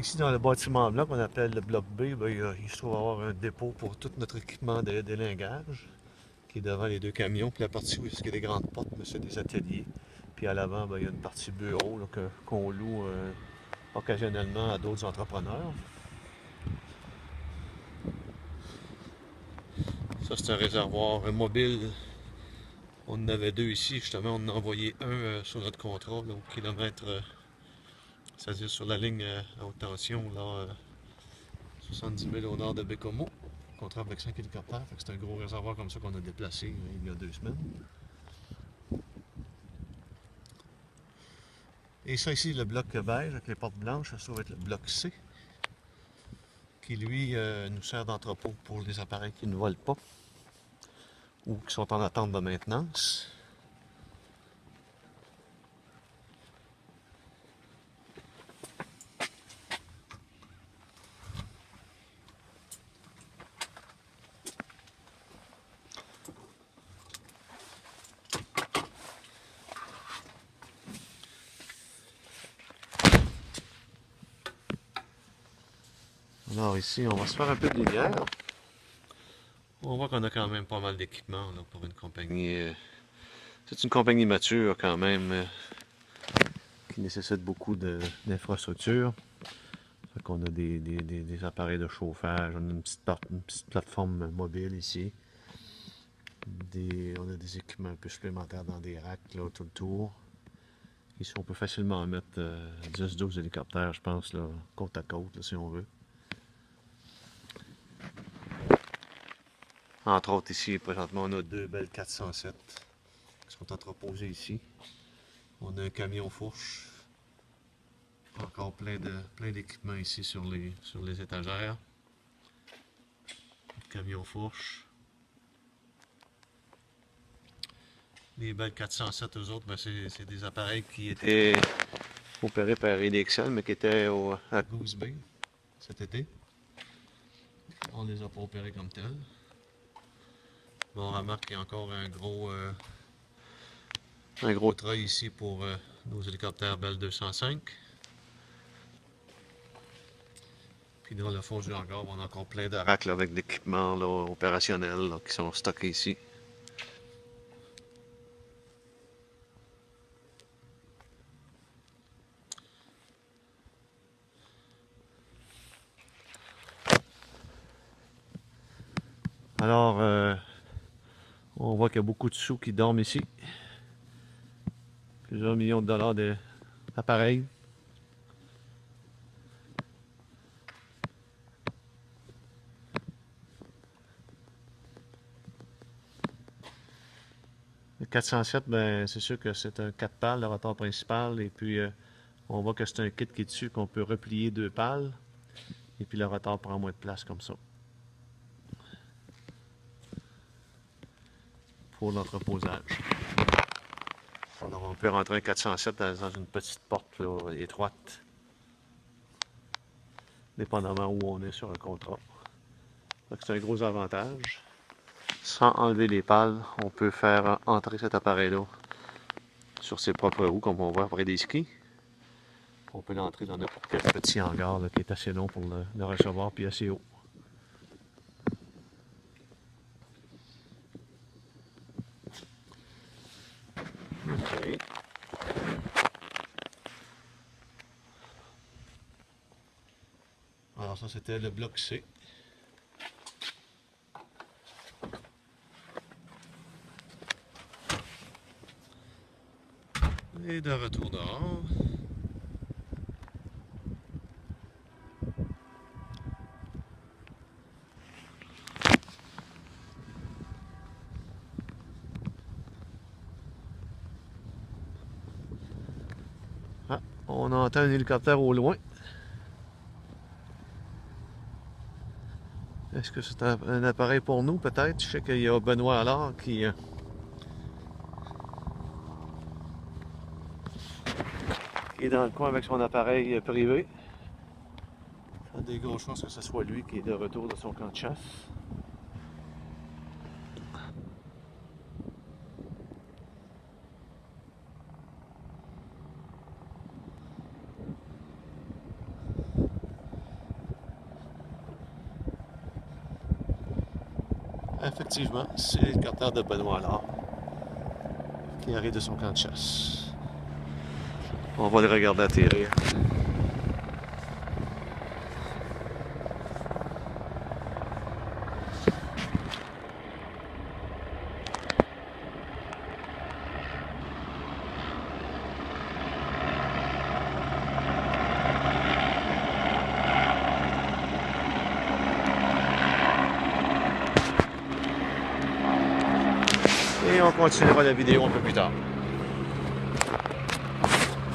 Ici, dans le bâtiment blanc qu'on appelle le bloc B, ben, il se trouve avoir un dépôt pour tout notre équipement de délingage, qui est devant les deux camions. Puis la partie où il y a des grandes portes, ben, c'est des ateliers. Puis à l'avant, ben, il y a une partie bureau là, qu'on loue occasionnellement à d'autres entrepreneurs. Ça, c'est un réservoir mobile. On en avait deux ici, justement. On en a envoyé un sur notre contrat, là, au kilomètre, c'est-à-dire sur la ligne à haute tension, là, 70 000 au nord de Bécomo. Contrat avec 5 hélicoptères. Fait que c'est un gros réservoir comme ça qu'on a déplacé il y a 2 semaines. Et ça ici, le bloc beige avec les portes blanches, ça va être le bloc C, qui lui nous sert d'entrepôt pour les appareils qui ne volent pas ou qui sont en attente de maintenance. Alors ici, on va se faire un peu de lumière. On voit qu'on a quand même pas mal d'équipement pour une compagnie. C'est une compagnie mature quand même, qui nécessite beaucoup d'infrastructures. Fait qu'on a des appareils de chauffage, on a une petite plateforme mobile ici. On a des équipements un peu supplémentaires dans des racks là, tout le tour. Ici, on peut facilement mettre 10-12 hélicoptères, je pense, là, côte à côte, là, si on veut. Entre autres, ici, présentement, on a deux belles 407 qui sont entreposées ici. On a un camion fourche. Encore plein d'équipements ici sur les étagères. Camion fourche. Les belles 407, eux autres, ben c'est des appareils qui étaient opérés par EDXL, mais qui étaient à Goose Bay cet été. On les a pas opérés comme tels. Bon, on remarque qu'il y a encore un gros treuil ici pour nos hélicoptères Bell 205. Puis dans le fond du hangar, on a encore plein de racks là, avec d'équipements opérationnels là, qui sont stockés ici. Alors, on voit qu'il y a beaucoup de sous qui dorment ici. Plusieurs millions de dollars d'appareils. Le 407, ben, c'est sûr que c'est un 4 pales, le rotor principal. Et puis, on voit que c'est un kit qui est dessus, qu'on peut replier 2 pales. Et puis, le rotor prend moins de place comme ça. Pour l'entreposage. Alors, on peut rentrer un 407 dans une petite porte là, étroite, dépendamment où on est sur un contrat. C'est un gros avantage. Sans enlever les pales, on peut faire entrer cet appareil-là sur ses propres roues, comme on voit après des skis. On peut l'entrer dans n'importe quel petit hangar là, qui est assez long pour le recevoir, puis assez haut. Okay. Alors ça, c'était le bloc C. Et de retour dehors. Ah, on entend un hélicoptère au loin. Est-ce que c'est un appareil pour nous, peut-être? Je sais qu'il y a Benoît Allard qui est dans le coin avec son appareil privé. Il y a des grosses chances que ce soit lui qui est de retour de son camp de chasse. effectivement, c'est l'hélicoptère de Benoît Allard qui arrive de son camp de chasse. On va le regarder atterrir. Et on continuera la vidéo un peu plus tard.